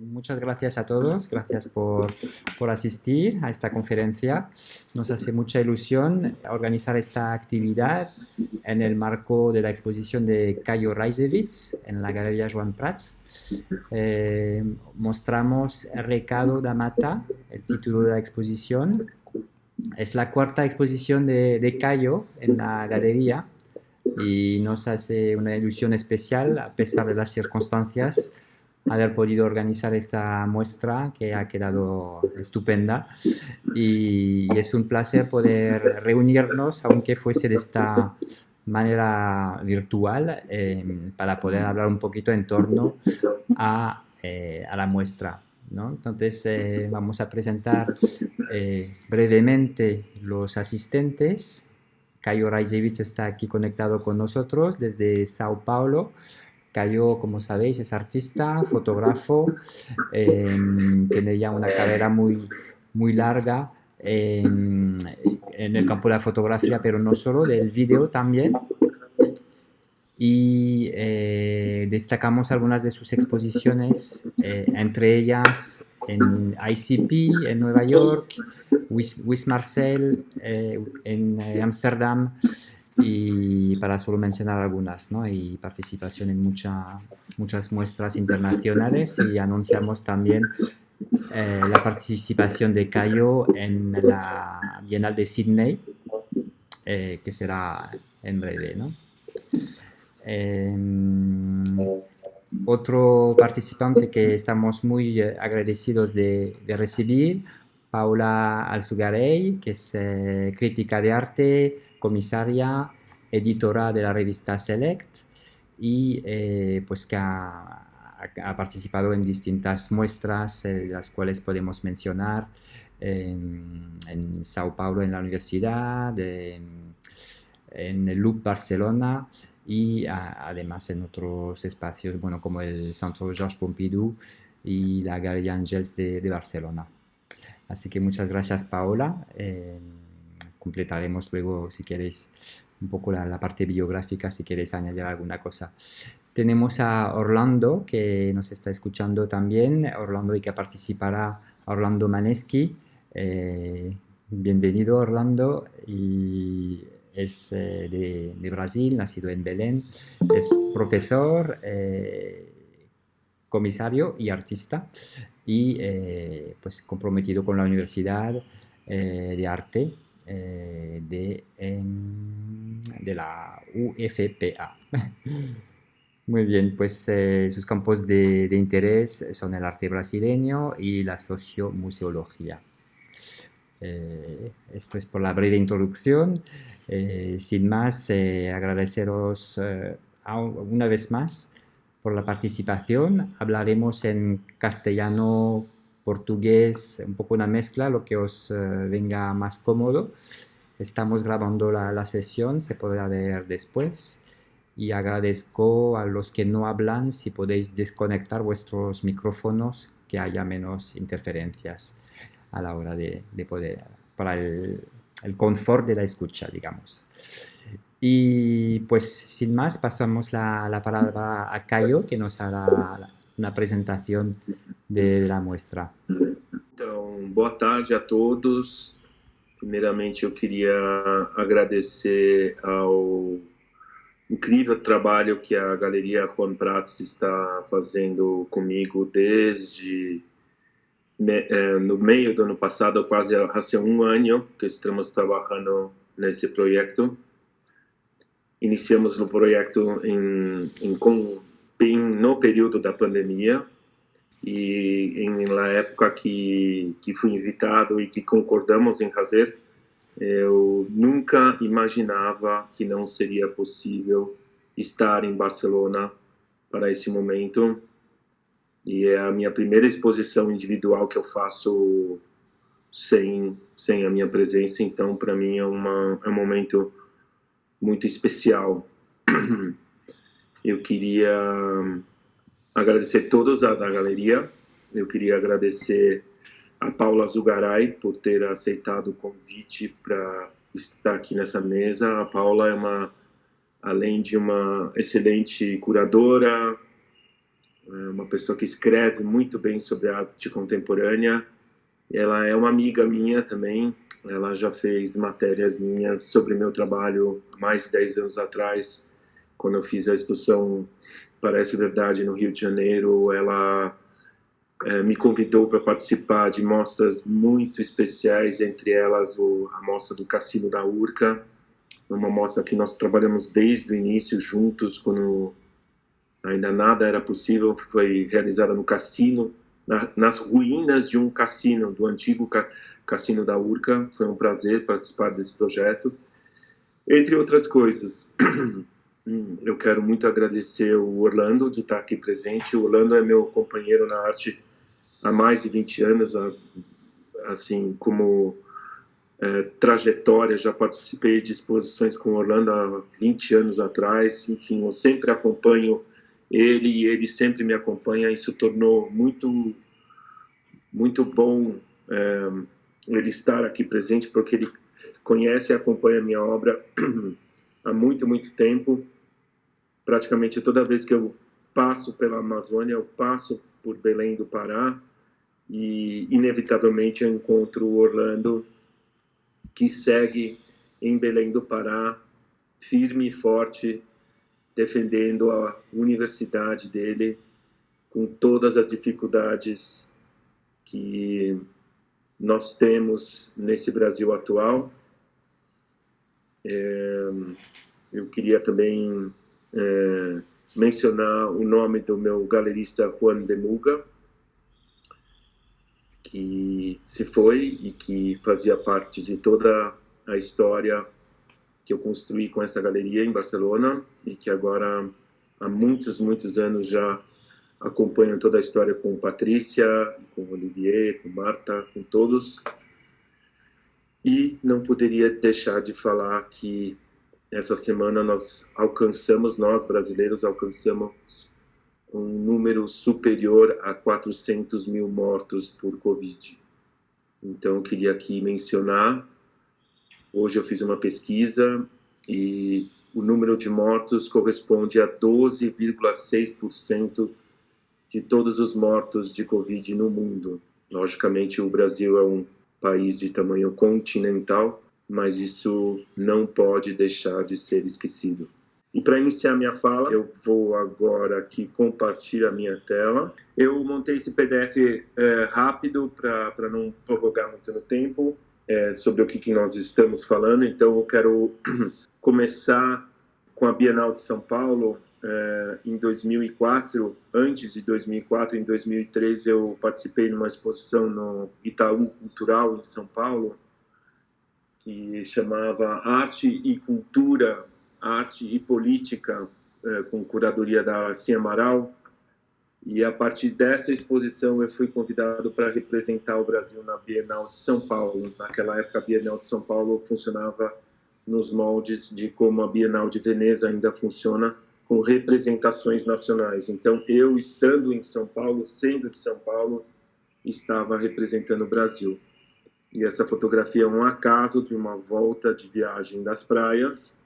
Muchas gracias a todos, gracias por asistir a esta conferencia. Nos hace mucha ilusión organizar esta actividad en el marco de la exposición de Cayo Reisewitz en la Galería Joan Prats. Mostramos Recado da Mata, el título de la exposición. Es la cuarta exposición de Cayo en la galería y nos hace una ilusión especial a pesar de las circunstancias haber podido organizar esta muestra que ha quedado estupenda y es un placer poder reunirnos, aunque fuese de esta manera virtual, para poder hablar un poquito en torno a la muestra, ¿no? Entonces vamos a presentar brevemente los asistentes. Cayo Reisewitz está aquí conectado con nosotros desde Sao Paulo. Cayo, como sabéis, es artista, fotógrafo, tiene ya una carrera muy larga en el campo de la fotografía, pero no solo, del vídeo también. Y destacamos algunas de sus exposiciones, entre ellas en ICP en Nueva York, Wis Marcel en Ámsterdam, y para solo mencionar algunas, ¿no? Y participación en muchas muestras internacionales, y anunciamos también la participación de Cayo en la Bienal de Sydney, que será en breve, ¿no? Otro participante que estamos muy agradecidos de recibir, Paula Alzugaray, que es crítica de arte, comisaria, editora de la revista Select y pues que ha participado en distintas muestras, las cuales podemos mencionar en Sao Paulo en la universidad, en el Louvre Barcelona y además en otros espacios, bueno, como el Centro Georges Pompidou y la Galería Angels de Barcelona. Así que muchas gracias, Paola. Completaremos luego, si queréis, un poco la parte biográfica, si queréis añadir alguna cosa. Tenemos a Orlando, que nos está escuchando también. Orlando, y que participará, Orlando Maneschi. Bienvenido, Orlando. Y es de Brasil, nacido en Belén. Es profesor, comisario y artista, y pues comprometido con la Universidad de Arte de la UFPA. Muy bien, pues sus campos de interés son el arte brasileño y la sociomuseología. Esto es por la breve introducción. Sin más, agradeceros una vez más por la participación. Hablaremos en castellano, portugués, un poco una mezcla, lo que os venga más cómodo. Estamos grabando la sesión, se podrá ver después. Y agradezco a los que no hablan si podéis desconectar vuestros micrófonos, que haya menos interferencias a la hora de poder, para el confort de la escucha, digamos. Y pues sin más, pasamos la palabra a Caio, que nos hará una presentación de la muestra. Então, boa tarde a todos. Primeiramente, eu queria agradecer ao incrível trabalho que a Galeria Juan Prats está fazendo comigo desde no meio do ano passado, quase há um ano que estamos trabalhando nesse projeto. Iniciamos no projeto no período da pandemia, e na época que fui invitado e que concordamos em fazer, eu nunca imaginava que não seria possível estar em Barcelona para esse momento, e é a minha primeira exposição individual que eu faço sem a minha presença, então para mim é um momento muito especial. Eu queria agradecer todos da galeria. Eu queria agradecer a Paula Zugaray por ter aceitado o convite para estar aqui nessa mesa. A Paula é além de uma excelente curadora, uma pessoa que escreve muito bem sobre a arte contemporânea. Ela é uma amiga minha também. Ela já fez matérias minhas sobre meu trabalho há mais de 10 anos atrás, quando eu fiz a exposição Parece Verdade no Rio de Janeiro. Ela me convidou para participar de mostras muito especiais, entre elas a mostra do Cassino da Urca, uma mostra que nós trabalhamos desde o início juntos, quando ainda nada era possível. Foi realizada no cassino, nas ruínas de um cassino, do antigo Cassino da Urca. Foi um prazer participar desse projeto. Entre outras coisas, eu quero muito agradecer o Orlando de estar aqui presente. O Orlando é meu companheiro na arte há mais de 20 anos, assim, como trajetória, já participei de exposições com o Orlando há 20 anos atrás. Enfim, eu sempre acompanho ele e ele sempre me acompanha. Isso tornou muito, muito bom ele estar aqui presente, porque ele conhece e acompanha a minha obra há muito, muito tempo. Praticamente toda vez que eu passo pela Amazônia, eu passo por Belém do Pará e, inevitavelmente, eu encontro o Orlando, que segue em Belém do Pará, firme e forte, defendendo a universidade dele, com todas as dificuldades que nós temos nesse Brasil atual. Eu queria também mencionar o nome do meu galerista Juan de Muga, que se foi e que fazia parte de toda a história que eu construí com essa galeria em Barcelona, e que agora há muitos, muitos anos já acompanho toda a história com Patrícia, com Olivier, com Marta, com todos. E não poderia deixar de falar que essa semana nós brasileiros alcançamos um número superior a 400 mil mortos por Covid. Então, eu queria aqui mencionar, hoje eu fiz uma pesquisa e o número de mortos corresponde a 12,6% de todos os mortos de Covid no mundo. Logicamente, o Brasil é um país de tamanho continental, mas isso não pode deixar de ser esquecido. E para iniciar minha fala, eu vou agora aqui compartilhar a minha tela. Eu montei esse PDF rápido para não prorrogar muito no tempo, sobre o que nós estamos falando. Então, eu quero começar com a Bienal de São Paulo. Em 2004, antes de 2004, em 2003, eu participei de uma exposição no Itaú Cultural, em São Paulo, que chamava Arte e Cultura, Arte e Política, com curadoria da Cia Amaral. E a partir dessa exposição eu fui convidado para representar o Brasil na Bienal de São Paulo. Naquela época, a Bienal de São Paulo funcionava nos moldes de como a Bienal de Veneza ainda funciona, com representações nacionais. Então, eu, estando em São Paulo, sendo de São Paulo, estava representando o Brasil. E essa fotografia é um acaso de uma volta de viagem das praias,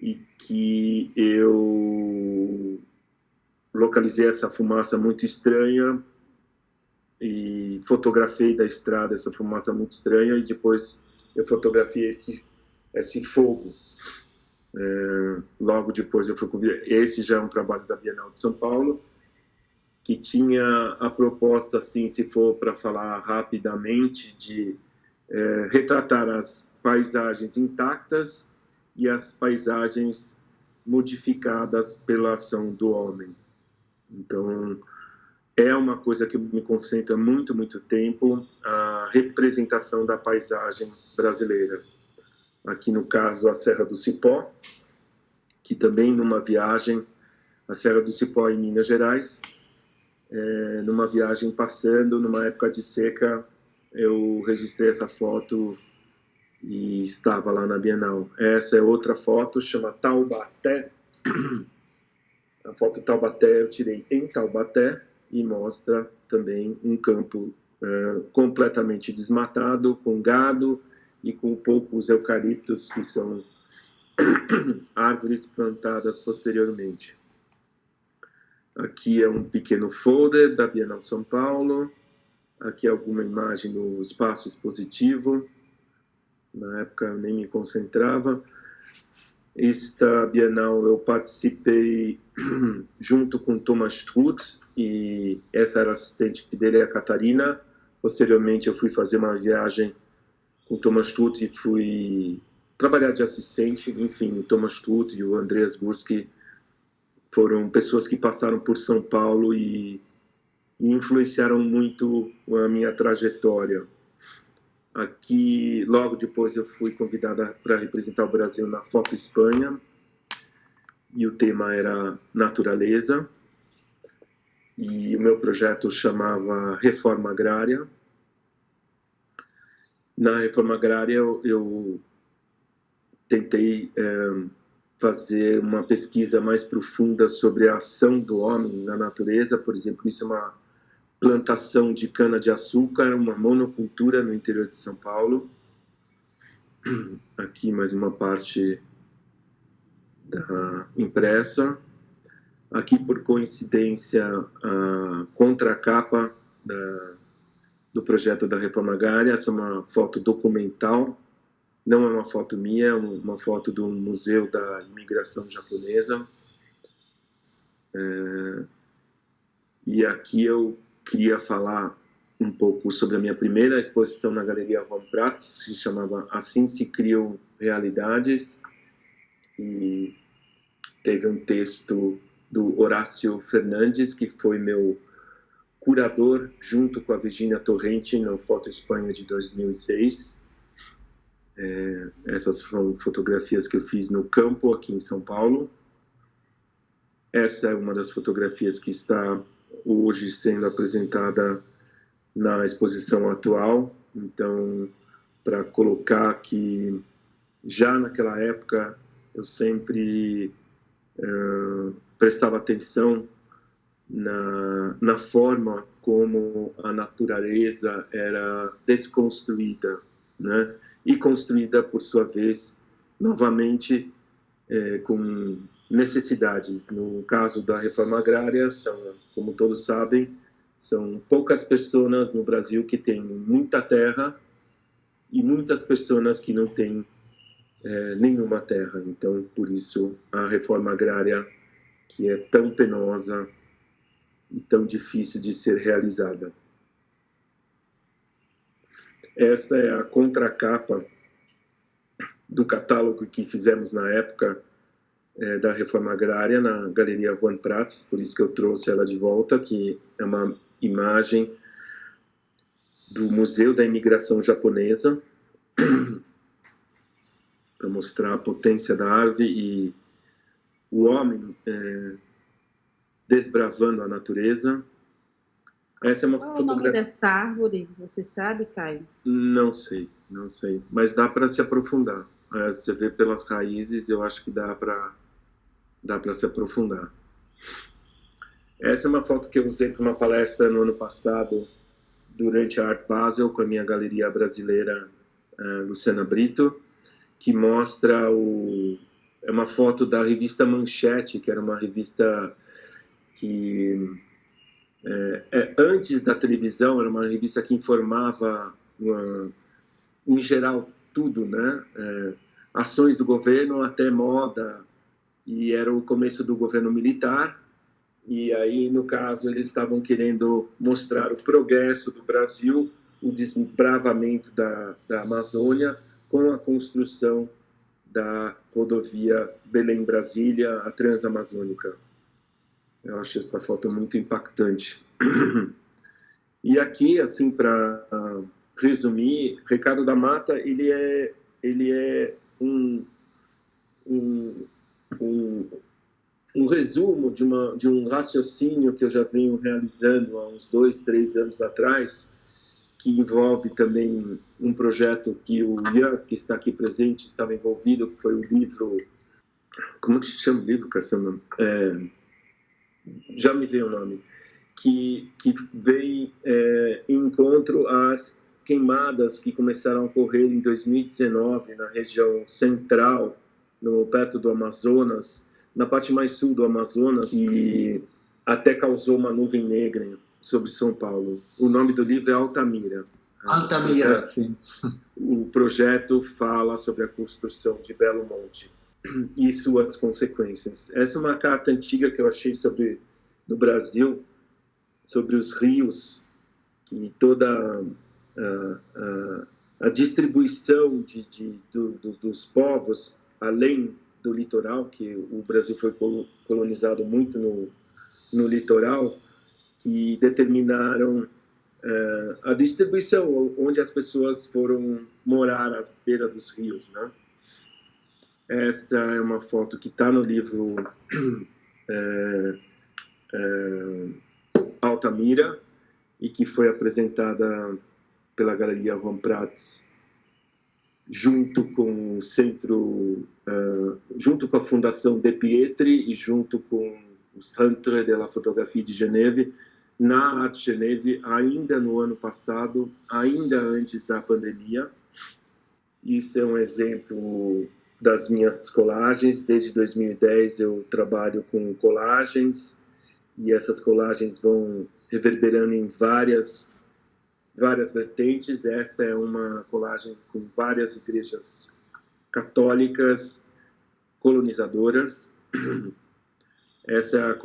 e que eu localizei essa fumaça muito estranha e fotografei da estrada essa fumaça muito estranha, e depois eu fotografei esse fogo. Logo depois eu fui convidado. Esse já é um trabalho da Bienal de São Paulo, que tinha a proposta, assim, se for para falar rapidamente, de retratar as paisagens intactas e as paisagens modificadas pela ação do homem. Então, é uma coisa que me concentra muito, muito tempo, a representação da paisagem brasileira. Aqui, no caso, a Serra do Cipó, que também numa viagem, a Serra do Cipó em Minas Gerais, numa viagem passando, numa época de seca, eu registrei essa foto e estava lá na Bienal. Essa é outra foto, chama Taubaté. A foto Taubaté eu tirei em Taubaté e mostra também um campo completamente desmatado, com gado e com poucos eucaliptos, que são árvores plantadas posteriormente. Aqui é um pequeno folder da Bienal São Paulo. Aqui é alguma imagem no espaço expositivo. Na época eu nem me concentrava. Esta Bienal eu participei junto com Thomas Struth, e essa era a assistente dele, a Catarina. Posteriormente eu fui fazer uma viagem com Thomas Struth e fui trabalhar de assistente. Enfim, o Thomas Struth e o Andreas Gursky foram pessoas que passaram por São Paulo e influenciaram muito a minha trajetória. Aqui, logo depois, eu fui convidada para representar o Brasil na Foto Espanha, e o tema era natureza, e o meu projeto chamava Reforma Agrária. Na Reforma Agrária, eu tentei fazer uma pesquisa mais profunda sobre a ação do homem na natureza. Por exemplo, isso é uma plantação de cana-de-açúcar, uma monocultura no interior de São Paulo. Aqui mais uma parte da impressa. Aqui, por coincidência, a contracapa do projeto da Reforma Agrária. Essa é uma foto documental, não é uma foto minha, é uma foto do Museu da Imigração Japonesa. E aqui eu queria falar um pouco sobre a minha primeira exposição na Galeria Juan Prats, que se chamava Assim se Criam Realidades, e teve um texto do Horácio Fernandes, que foi meu curador, junto com a Virginia Torrente, no Foto Espanha de 2006. Essas foram fotografias que eu fiz no campo, aqui em São Paulo. Essa é uma das fotografias que está hoje sendo apresentada na exposição atual. Então, para colocar que já naquela época eu sempre prestava atenção na forma como a natureza era desconstruída, né? E construída, por sua vez, novamente, com necessidades. No caso da reforma agrária, são, como todos sabem, são poucas pessoas no Brasil que têm muita terra e muitas pessoas que não têm nenhuma terra. Então, por isso, a reforma agrária, que é tão penosa e tão difícil de ser realizada. Esta é a contracapa do catálogo que fizemos na época da reforma agrária na Galeria Juan Prats, por isso que eu trouxe ela de volta, que é uma imagem do Museu da Imigração Japonesa, para mostrar a potência da árvore e o homem desbravando a natureza. Essa é uma Qual é o nome dessa árvore? Você sabe, Caio? Não sei, mas dá para se aprofundar. Você vê pelas raízes, eu acho que dá para se aprofundar. Essa é uma foto que eu usei para uma palestra no ano passado, durante a Art Basel, com a minha galeria brasileira, Luciana Brito, que mostra é uma foto da revista Manchete, que era uma revista que, antes da televisão, era uma revista que informava, em geral, tudo, né? Ações do governo até moda, e era o começo do governo militar. E aí, no caso, eles estavam querendo mostrar o progresso do Brasil, o desbravamento da Amazônia, com a construção da rodovia Belém-Brasília, a Transamazônica. Eu acho essa foto muito impactante. E aqui, assim, para resumir, Ricardo da Mata, ele é um resumo de um raciocínio que eu já venho realizando há uns 2, 3 anos atrás, que envolve também um projeto que o Ian, que está aqui presente, estava envolvido, que foi o livro... Como que se chama o livro, Cassandra? Já me veio o nome. Que veio em encontro às queimadas que começaram a ocorrer em 2019 na região central, perto do Amazonas, na parte mais sul do Amazonas, e até causou uma nuvem negra sobre São Paulo. O nome do livro é Altamira. Altamira, sim. O projeto fala sobre a construção de Belo Monte e suas consequências. Essa é uma carta antiga que eu achei no Brasil, sobre os rios, que toda a distribuição dos povos, além do litoral, que o Brasil foi colonizado muito no litoral, que determinaram a distribuição, onde as pessoas foram morar à beira dos rios, né? Esta é uma foto que está no livro Altamira e que foi apresentada pela Galeria Juan Prats junto com o centro, junto com a Fundação De Pietri e junto com o Centre de la Photographie de Geneve, na Art Geneve, ainda no ano passado, ainda antes da pandemia. Isso é um exemplo das minhas colagens. Desde 2010 eu trabalho com colagens e essas colagens vão reverberando em várias vertentes. Essa é uma colagem com várias igrejas católicas colonizadoras. Essa é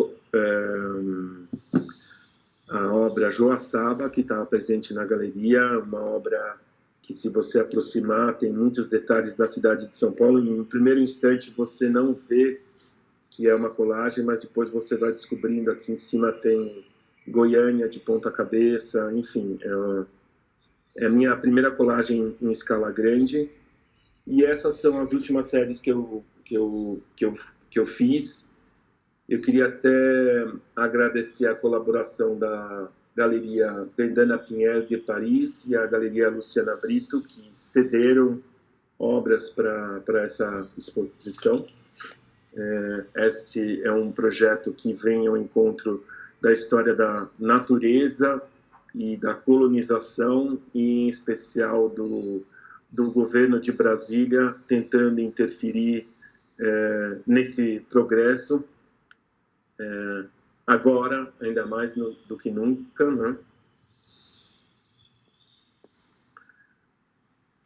a obra Joaçaba, que está presente na galeria, uma obra que, se você aproximar, tem muitos detalhes da cidade de São Paulo. Em primeiro instante, você não vê que é uma colagem, mas depois você vai descobrindo. Aqui em cima tem Goiânia de ponta cabeça, enfim. É a minha primeira colagem em escala grande. E essas são as últimas séries que eu fiz. Eu queria até agradecer a colaboração da Galeria Vendana Pinheiro de Paris e a Galeria Luciana Brito, que cederam obras para essa exposição. Esse é um projeto que vem ao encontro da história da natureza e da colonização, e em especial do governo de Brasília tentando interferir nesse progresso. Agora, ainda mais do que nunca, né?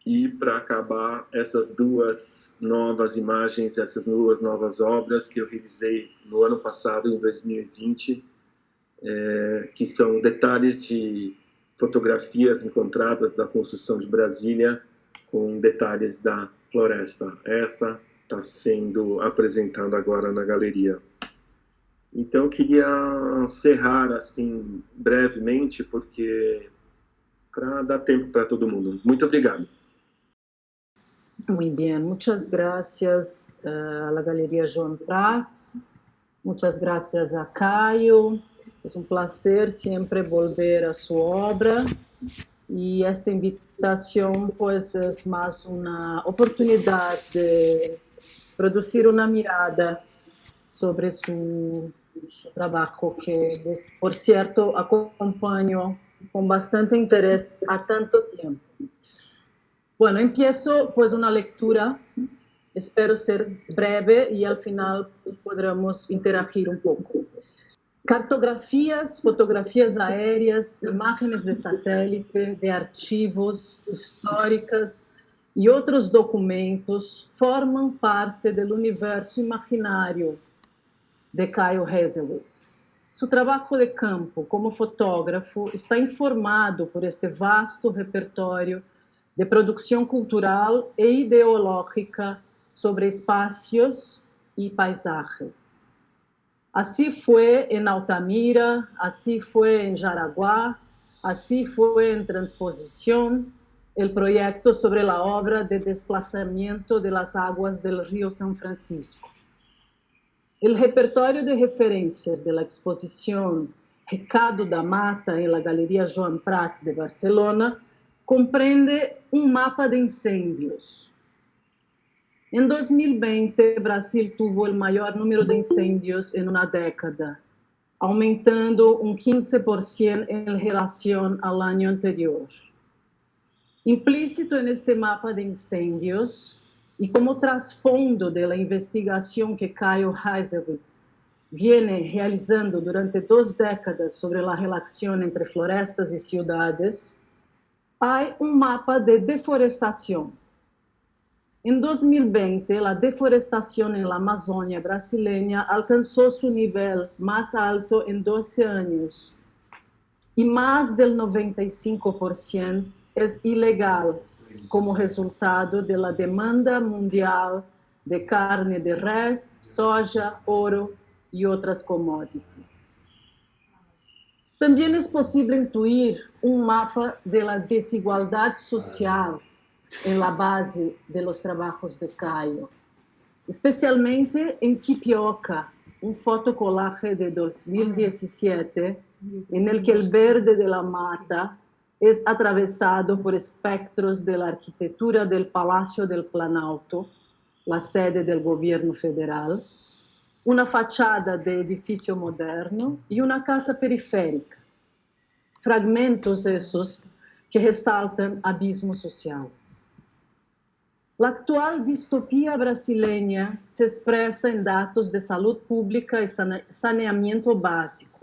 E para acabar, essas duas novas imagens, essas duas novas obras que eu realizei no ano passado, em 2020, que são detalhes de fotografias encontradas da construção de Brasília com detalhes da floresta. Essa está sendo apresentada agora na galeria. Então, eu queria encerrar assim brevemente, porque para dar tempo para todo mundo. Muito obrigado. Muy bien, muchas gracias a la Galería Joan Prats, muchas gracias a Caio. Es un placer siempre volver a su obra, y esta invitación pues es más una oportunidad de producir una mirada sobre su trabajo, que por cierto acompaño con bastante interés a tanto tiempo. Bueno, empiezo pues una lectura, espero ser breve y al final podremos interagir un poco. Cartografías, fotografías aéreas, imágenes de satélite, de archivos históricas y otros documentos forman parte del universo imaginario de Caio Hazelwitz. Su trabajo de campo como fotógrafo está informado por este vasto repertório de producción cultural e ideológica sobre espacios y paisajes. Así fue en Altamira, así fue en Jaraguá, así fue en Transposición, el proyecto sobre la obra de desplazamiento de las aguas del río San Francisco. El repertório de referências de la exposición Recado da Mata en la Galería Joan Prats de Barcelona comprende un mapa de incendios. En 2020, Brasil tuvo el mayor número de incendios en una década, aumentando un 15% en relación al año anterior. Implícito en este mapa de incendios, y como trasfondo de la investigación que Caio Hazelwitz viene realizando durante 2 décadas sobre la relación entre florestas y ciudades, hay un mapa de deforestación. En 2020, la deforestación en la Amazonia brasileña alcanzó su nivel más alto en 12 años y más del 95% es ilegal como resultado de la demanda mundial de carne de res, soja, oro y otras commodities. También es posible intuir un mapa de la desigualdad social en la base de los trabajos de Caio, especialmente en Quipioca, un fotocolaje de 2017 en el que el verde de la mata es atravesado por espectros de la arquitectura del Palacio del Planalto, la sede del gobierno federal, una fachada de edificio moderno y una casa periférica. Fragmentos esos que resaltan abismos sociales. La actual distopía brasileña se expresa en datos de salud pública y saneamiento básico,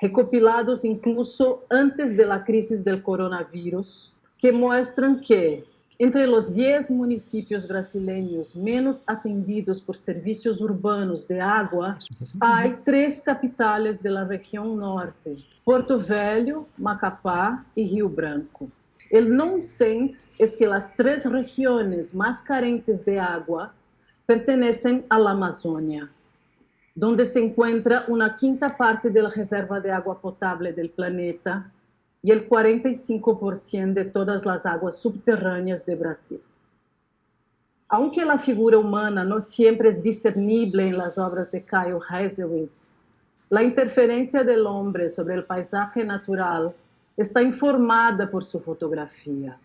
recopilados incluso antes de la crisis del coronavirus, que muestran que entre los 10 municipios brasileños menos atendidos por servicios urbanos de agua, hay 3 capitales de la región norte, Porto Velho, Macapá y Rio Branco. El nonsense es que las 3 regiones más carentes de agua pertenecen a la Amazonia, donde se encuentra una quinta parte de la reserva de agua potable del planeta y el 45% de todas las aguas subterráneas de Brasil. Aunque la figura humana no siempre es discernible en las obras de Caio Heisewitz, la interferencia del hombre sobre el paisaje natural está informada por su fotografía.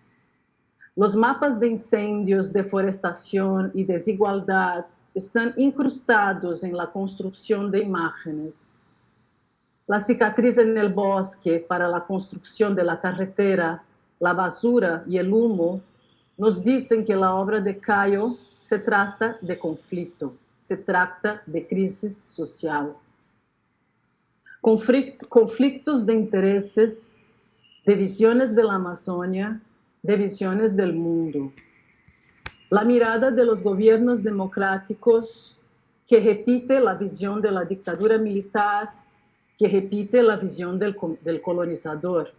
Los mapas de incendios, deforestación y desigualdad están incrustados en la construcción de imágenes. La cicatriz en el bosque para la construcción de la carretera, la basura y el humo nos dicen que la obra de Caio se trata de conflicto, se trata de crisis social. Conflictos de intereses, de visiones de la Amazonia, de visiones del mundo. La mirada de los gobiernos democráticos que repite la visión de la dictadura militar, que repite la visión del colonizador.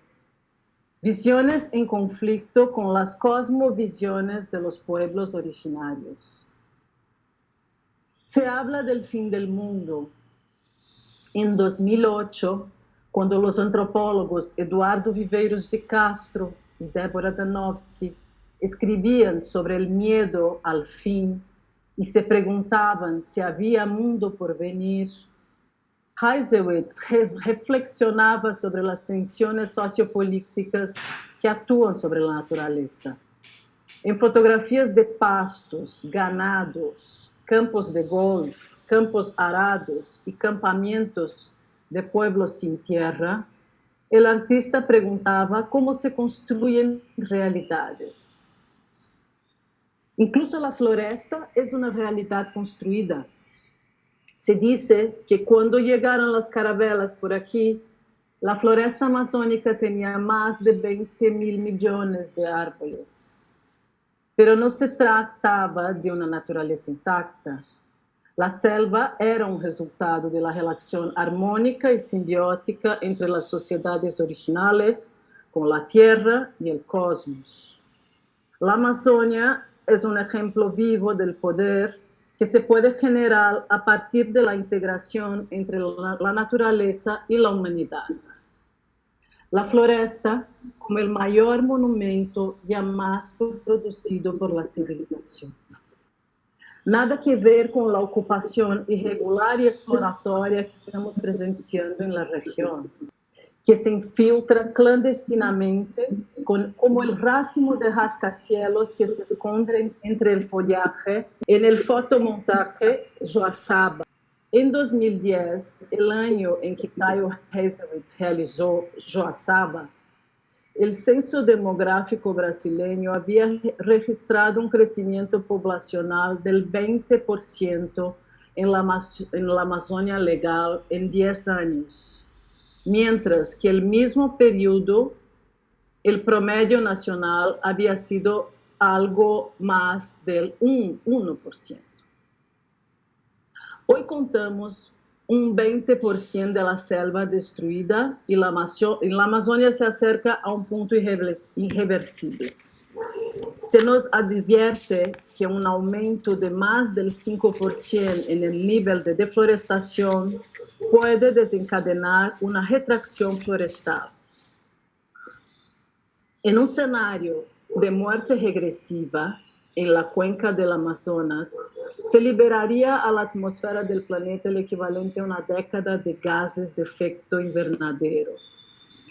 Visiones en conflicto con las cosmovisiones de los pueblos originarios. Se habla del fin del mundo. En 2008, cuando los antropólogos Eduardo Viveiros de Castro y Débora Danowski escribían sobre el miedo al fin y se preguntaban si había mundo por venir, Heisewitz reflexionaba sobre las tensiones sociopolíticas que actúan sobre la naturaleza. En fotografías de pastos, ganados, campos de golf, campos arados y campamentos de pueblos sin tierra, el artista preguntaba cómo se construyen realidades. Incluso la floresta es una realidad construida. Se dice que cuando llegaron las carabelas por aquí, la floresta amazónica tenía más de 20.000 millones de árboles. Pero no se trataba de una naturaleza intacta. La selva era un resultado de la relación armónica y simbiótica entre las sociedades originales con la tierra y el cosmos. La Amazonia es un ejemplo vivo del poder que se puede generar a partir de la integración entre la naturaleza y la humanidad. La floresta como el mayor monumento jamás producido por la civilización. Nada que ver con la ocupación irregular y exploratoria que estamos presenciando en la región, que se infiltra clandestinamente como el racimo de rascacielos que se esconden entre el follaje en el fotomontaje Joaçaba. En 2010, el año en que Caio Heisewitz realizó Joaçaba, el censo demográfico brasileño había registrado un crecimiento poblacional del 20% en la Amazonia legal en 10 años, mientras que el mismo periodo el promedio nacional había sido algo más del 1%. Hoy contamos un 20% de la selva destruida y la Amazonia se acerca a un punto irreversible. Se nos advierte que un aumento de más del 5% en el nivel de deforestación puede desencadenar una retracción forestal. En un escenario de muerte regresiva en la cuenca del Amazonas, se liberaría a la atmósfera del planeta el equivalente a una década de gases de efecto invernadero.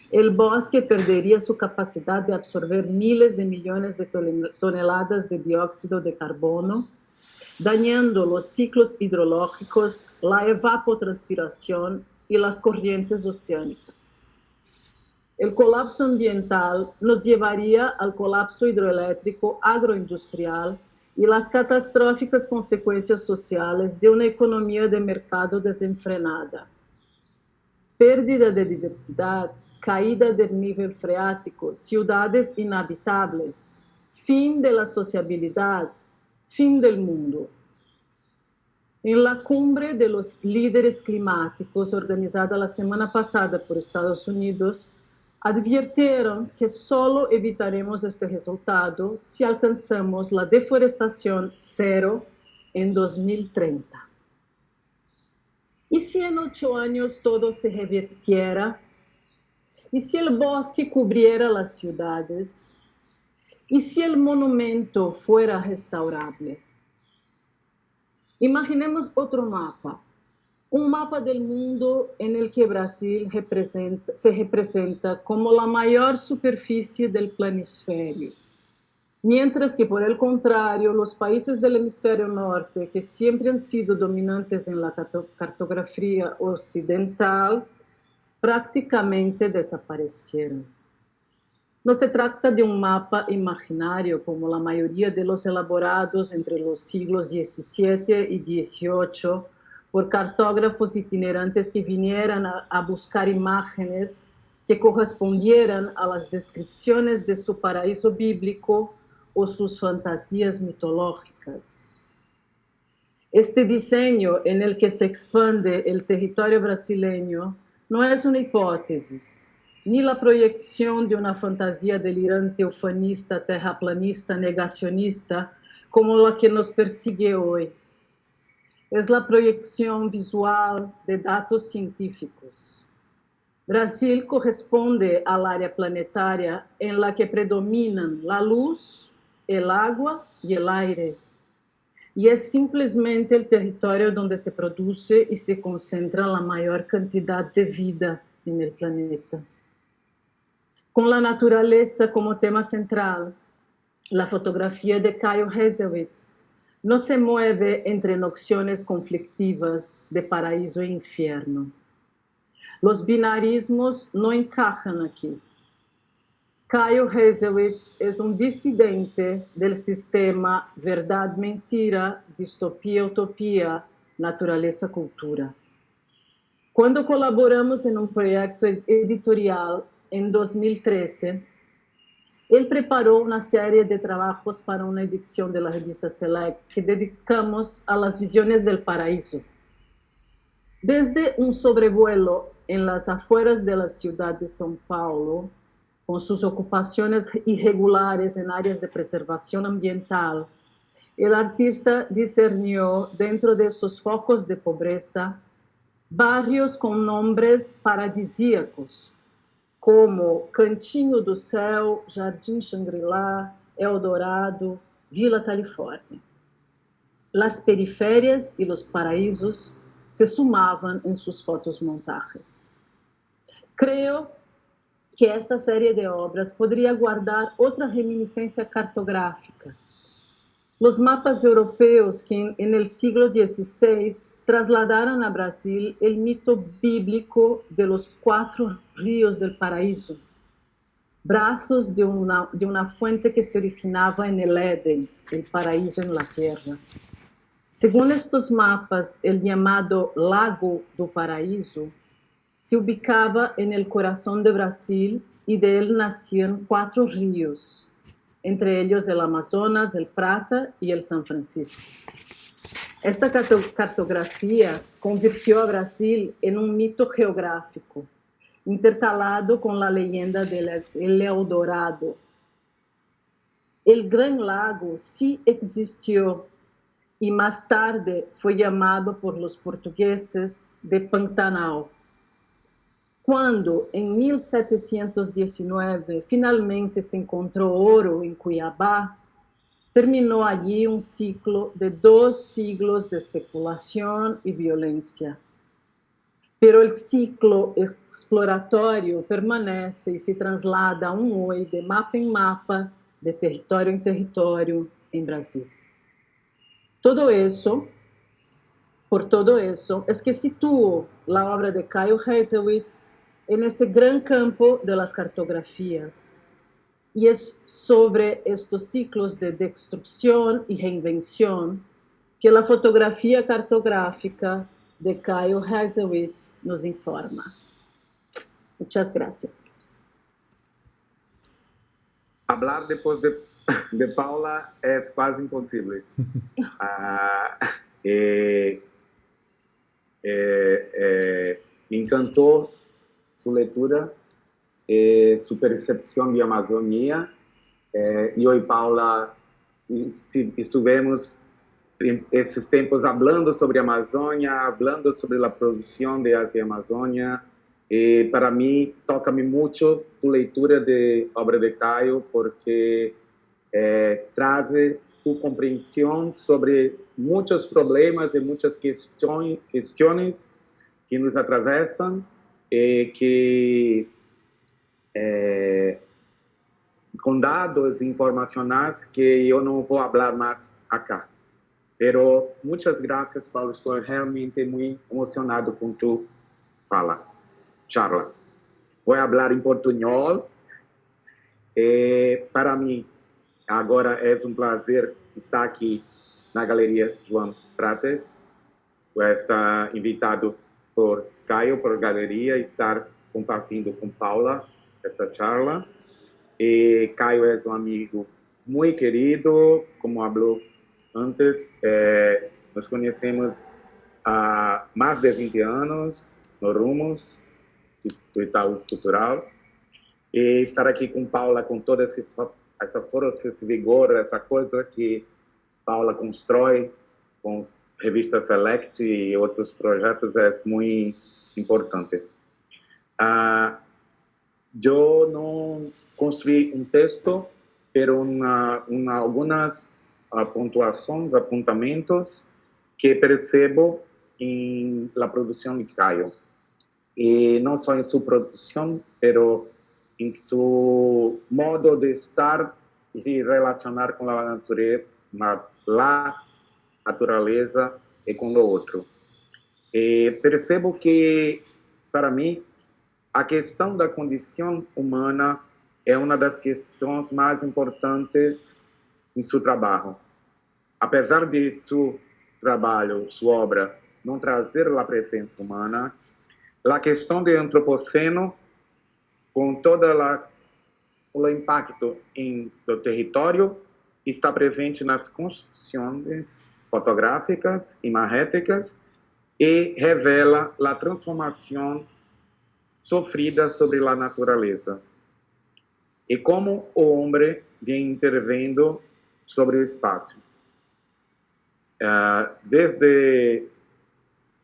El bosque perdería su capacidad de absorber miles de millones de toneladas de dióxido de carbono, dañando los ciclos hidrológicos, la evapotranspiración y las corrientes oceánicas. El colapso ambiental nos llevaría al colapso hidroeléctrico agroindustrial y las catastróficas consecuencias sociales de una economía de mercado desenfrenada. Pérdida de diversidad, caída del nivel freático, ciudades inhabitables, fin de la sociabilidad, fin del mundo. En la cumbre de los líderes climáticos organizada la semana pasada por Estados Unidos, advirtieron que solo evitaremos este resultado si alcanzamos la deforestación cero en 2030. ¿Y si en 8 años todo se revirtiera? ¿Y si el bosque cubriera las ciudades? ¿Y si el monumento fuera restaurable? Imaginemos otro mapa, un mapa del mundo en el que Brasil se representa como la mayor superficie del planisferio, mientras que por el contrario, los países del hemisferio norte, que siempre han sido dominantes en la cartografía occidental, prácticamente desaparecieron. No se trata de un mapa imaginario como la mayoría de los elaborados entre los siglos XVII y XVIII por cartógrafos itinerantes que vinieran a buscar imágenes que correspondieran a las descripciones de su paraíso bíblico o sus fantasías mitológicas. Este diseño en el que se expande el territorio brasileño no es una hipótesis, ni la proyección de una fantasía delirante, ufanista, terraplanista, negacionista, como la que nos persigue hoy. Es la proyección visual de datos científicos. Brasil corresponde al área planetaria en la que predominan la luz, el agua y el aire. Y es simplemente el territorio donde se produce y se concentra la mayor cantidad de vida en el planeta. Con la naturaleza como tema central, la fotografía de Caio Hezewitz no se mueve entre nociones conflictivas de paraíso e infierno. Los binarismos no encajan aquí. Caio Hezewitz es un disidente del sistema verdad-mentira, distopía-utopía, naturaleza-cultura. Cuando colaboramos en un proyecto editorial en 2013, él preparó una serie de trabajos para una edición de la revista Select que dedicamos a las visiones del paraíso. Desde un sobrevuelo en las afueras de la ciudad de São Paulo, con sus ocupaciones irregulares en áreas de preservación ambiental, el artista discernió dentro de sus focos de pobreza barrios con nombres paradisíacos, como Cantinho do Céu, Jardim Shangri-La, Eldorado, Vila Califórnia. Las periferias y los paraísos se sumaban en sus fotomontajes. Creo que esta serie de obras podría guardar otra reminiscencia cartográfica. Los mapas europeos que en el siglo XVI trasladaron a Brasil el mito bíblico de los 4 ríos del paraíso, brazos de una fuente que se originaba en el Edén, el paraíso en la tierra. Según estos mapas, el llamado Lago do Paraíso se ubicaba en el corazón de Brasil y de él nacían 4 ríos, entre ellos el Amazonas, el Prata y el San Francisco. Esta cartografía convirtió a Brasil en un mito geográfico, intercalado con la leyenda del Eldorado. El Gran Lago sí existió y más tarde fue llamado por los portugueses de Pantanal. Cuando en 1719 finalmente se encontró oro en Cuiabá, terminó allí un ciclo de 2 siglos de especulación y violencia. Pero el ciclo exploratorio permanece y se traslada aún hoy de mapa en mapa, de territorio en territorio en Brasil. Por todo eso, es que sitúo la obra de Caio Haselwitz en este gran campo de las cartografías. Y es sobre estos ciclos de destrucción y reinvención que la fotografía cartográfica de Caio Haselwitz nos informa. Muchas gracias. Hablar depois de Paula é quase impossível. Me encantou sua leitura, sua percepção de Amazônia. Eu e Paula estivemos esses tempos falando sobre a Amazônia, falando sobre a produção de arte Amazônia. E para mim, toca-me muito a leitura de obra de Caio, porque traz tu compreensão sobre muitos problemas e muitas questões que nos atravessam e que com dados informacionais que eu não vou falar mais acá. Pero muitas graças, Paulo. Estou realmente muito emocionado com tu fala. Charla. Vou falar em portunhol. Para mim, agora é um prazer estar aqui na Galeria João Prates. Vou estar invitado por Caio, por Galeria, estar compartilhando com Paula esta charla. E Caio é um amigo muito querido, como falou antes. Nos conhecemos há mais de 20 anos, no Rumos do Itaú Cultural, e estar aqui com Paula, com toda essa força, esse vigor, essa coisa que Paula constrói com revista Select e outros projetos é muito importante. Eu não construí um texto, mas algumas pontuações, apontamentos que percebo em la produção de Caio. E não só em sua produção, mas em seu modo de estar e relacionar com a natureza e com o outro. E percebo que, para mim, a questão da condição humana é uma das questões mais importantes em seu trabalho. Apesar de seu trabalho, sua obra, não trazer a presença humana, a questão do antropoceno, com todo o impacto do território, está presente nas construções fotográficas e marréticas e revela a transformação sofrida sobre a natureza. E como o homem vem intervindo sobre o espaço. Desde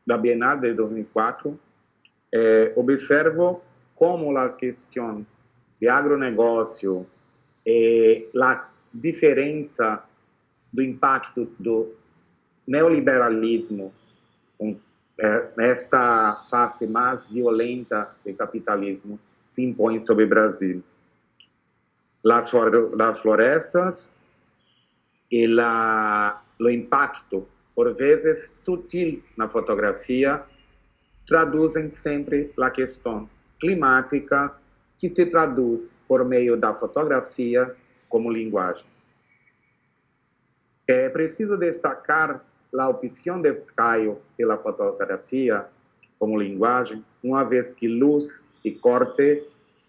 a Bienal de 2004, observo como a questão de agronegócio e a diferença do impacto do neoliberalismo, esta fase mais violenta do capitalismo, se impõe sobre o Brasil. As florestas e o impacto, por vezes sutil na fotografia, traduzem sempre a questão climática, que se traduz por meio da fotografia como linguagem. É preciso destacar a opção de Caio pela fotografia como linguagem, uma vez que luz e corte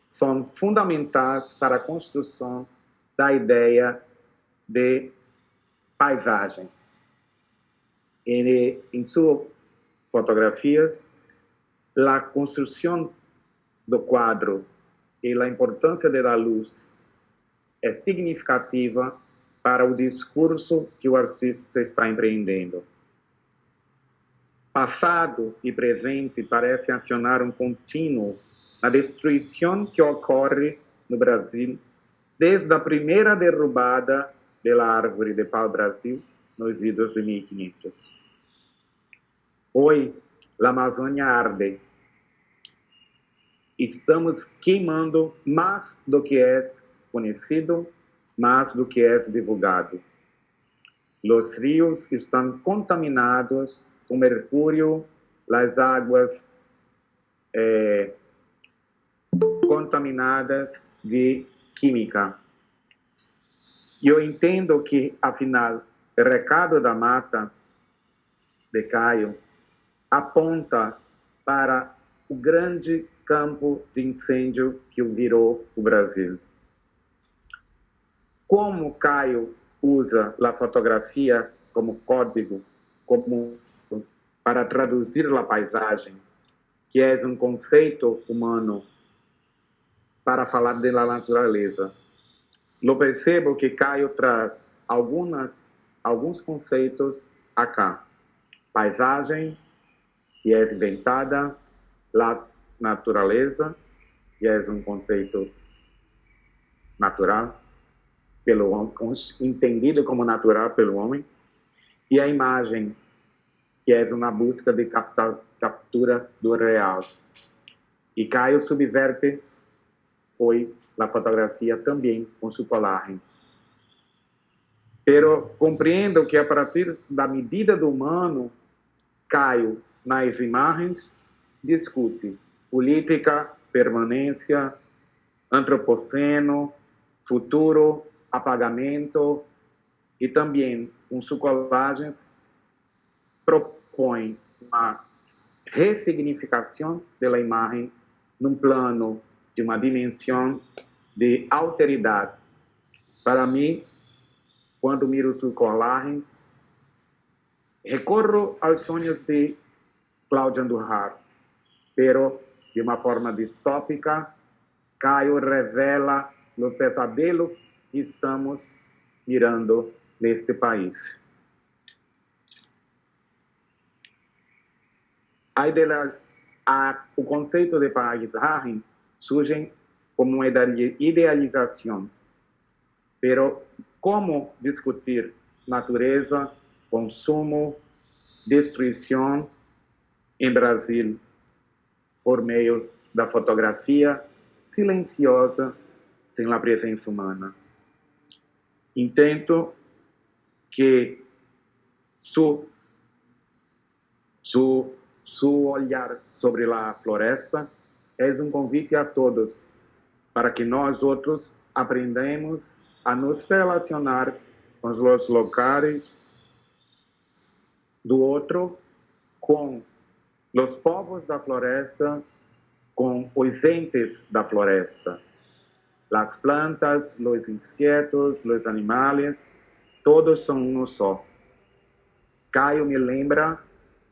são fundamentais para a construção da ideia de paisagem. Em suas fotografias, a construção do quadro e a importância da luz é significativa para o discurso que o artista está empreendendo. Passado e presente parecem acionar um contínuo na destruição que ocorre no Brasil desde a primeira derrubada da árvore de pau-brasil nos idos de 1500. Hoje, a Amazônia arde. Estamos queimando mais do que é conhecido, mais do que é divulgado. Os rios estão contaminados com mercúrio, as águas contaminadas de química. Eu entendo que, afinal, o recado da mata de Caio aponta para o grande campo de incêndio que virou o Brasil. Como Caio usa a fotografia como código comum para traduzir a paisagem, que é um conceito humano, para falar da natureza. Eu percebo que Caio traz alguns conceitos acá. Paisagem, que é inventada, a natureza, que é um conceito natural, pelo homem, entendido como natural pelo homem, e a imagem, que é uma busca de captura do real. E Caio subverte hoje a fotografia também com suas colagens. Pero compreendo que a partir da medida do humano, Caio, nas imagens, discute política, permanência, antropoceno, futuro, apagamento, e também, com suas colagens, propõe uma ressignificação da imagem num plano de uma dimensão de alteridade. Para mim, quando miro suas colagens, recorro aos sonhos de Cláudia Andújar, pero de uma forma distópica, Caio revela o pesadelo que estamos mirando neste país. O conceito de paisagem surge como uma idealização, pero como discutir natureza, consumo, destruição em Brasil por meio da fotografia silenciosa, sem a presença humana? Entendo que seu olhar sobre a floresta é um convite a todos para que nós outros aprendamos a nos relacionar com os locais do outro, com os povos da floresta, com os entes da floresta. As plantas, os insetos, os animais, todos são um só. Caio me lembra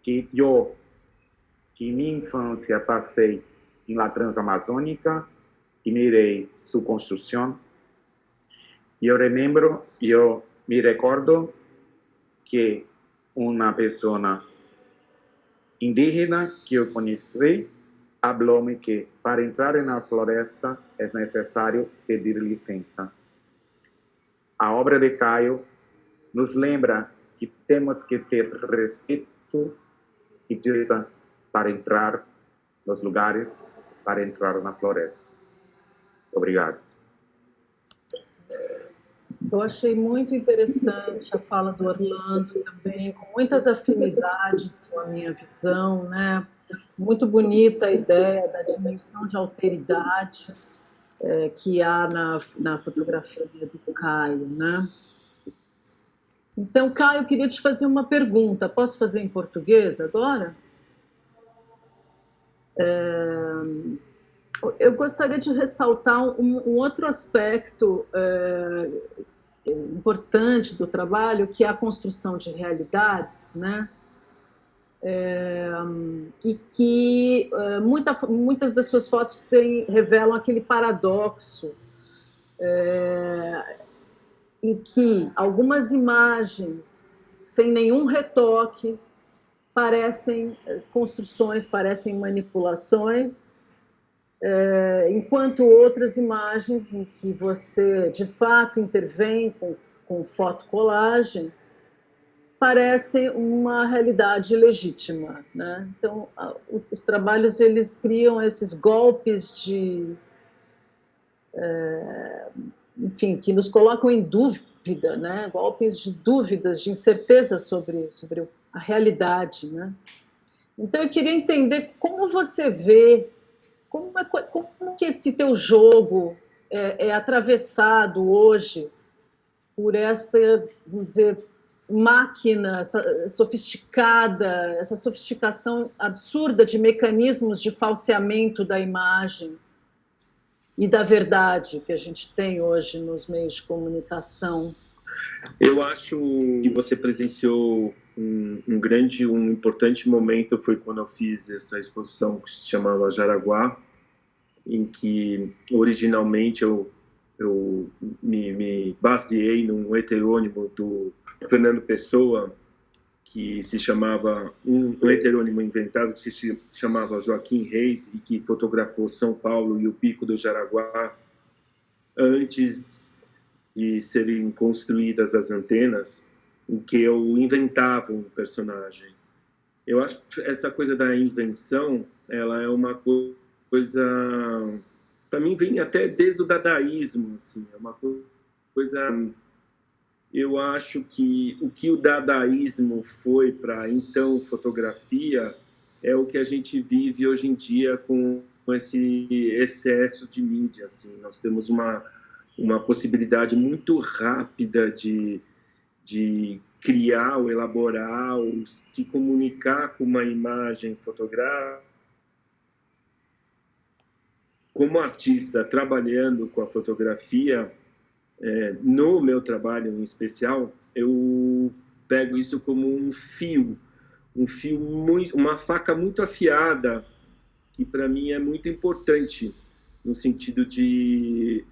que eu, que em minha infância passei em la Transamazônica e mirei sua construção, e eu me recordo que uma pessoa indígena que eu conheci falou-me que para entrar na floresta é necessário pedir licença. A obra de Caio nos lembra que temos que ter respeito e licença para entrar nos lugares, para entrar na floresta. Obrigado. Eu achei muito interessante a fala do Orlando também, com muitas afinidades com a minha visão, né? Muito bonita a ideia da dimensão de alteridade que há na fotografia do Caio, né? Então, Caio, eu queria te fazer uma pergunta. Posso fazer em português agora? Eu gostaria de ressaltar um outro aspecto importante do trabalho, que é a construção de realidades, né? E que muitas das suas fotos revelam aquele paradoxo em que algumas imagens, sem nenhum retoque, parecem construções, parecem manipulações, enquanto outras imagens em que você, de fato, intervém com fotocolagem, parecem uma realidade legítima, né? Então, os trabalhos, eles criam esses golpes de... enfim, que nos colocam em dúvida, né? Golpes de dúvidas, de incerteza sobre a realidade, né? Então, eu queria entender como você vê, como que esse teu jogo é atravessado hoje por essa, vamos dizer, máquina sofisticada, essa sofisticação absurda de mecanismos de falseamento da imagem e da verdade que a gente tem hoje nos meios de comunicação. Eu acho que você presenciou um importante momento, foi quando eu fiz essa exposição que se chamava Jaraguá, em que originalmente eu me baseei num heterônimo do Fernando Pessoa, que se chamava, um heterônimo inventado, que se chamava Joaquim Reis, e que fotografou São Paulo e o Pico do Jaraguá antes de serem construídas as antenas, em que eu inventava um personagem. Eu acho que essa coisa da invenção, ela é uma coisa, para mim, vem até desde o dadaísmo, assim, é uma coisa... Eu acho que o que o dadaísmo foi para então fotografia é o que a gente vive hoje em dia com esse excesso de mídia, assim. Nós temos uma possibilidade muito rápida de criar ou elaborar ou se comunicar com uma imagem fotográfica. Como artista trabalhando com a fotografia, no meu trabalho em especial, eu pego isso como um fio uma faca muito afiada, que para mim é muito importante, no sentido de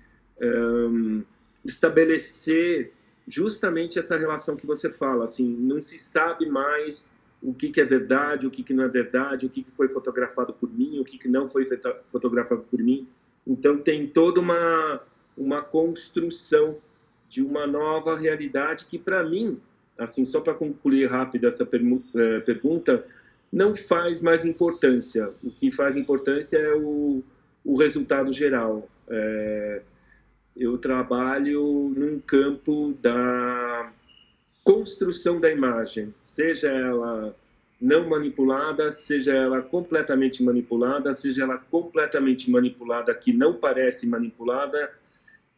estabelecer justamente essa relação que você fala, assim, não se sabe mais o que é verdade, o que não é verdade, o que foi fotografado por mim, o que não foi fotografado por mim. Então tem toda uma construção de uma nova realidade que, para mim, assim, só para concluir rápido essa pergunta, não faz mais importância. O que faz importância é o resultado geral. Eu trabalho num campo da construção da imagem, seja ela não manipulada, seja ela completamente manipulada, seja ela completamente manipulada que não parece manipulada,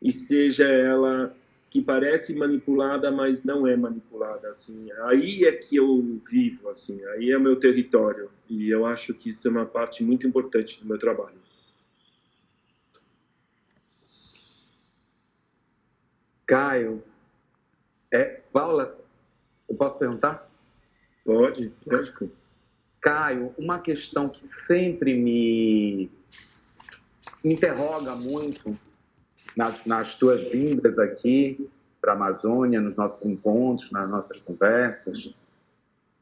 e seja ela que parece manipulada, mas não é manipulada, assim. Aí é que eu vivo, assim, aí é meu território, e eu acho que isso é uma parte muito importante do meu trabalho. Caio, Paula, eu posso perguntar? Pode, lógico. Caio, uma questão que sempre me interroga muito nas tuas vindas aqui para a Amazônia, nos nossos encontros, nas nossas conversas,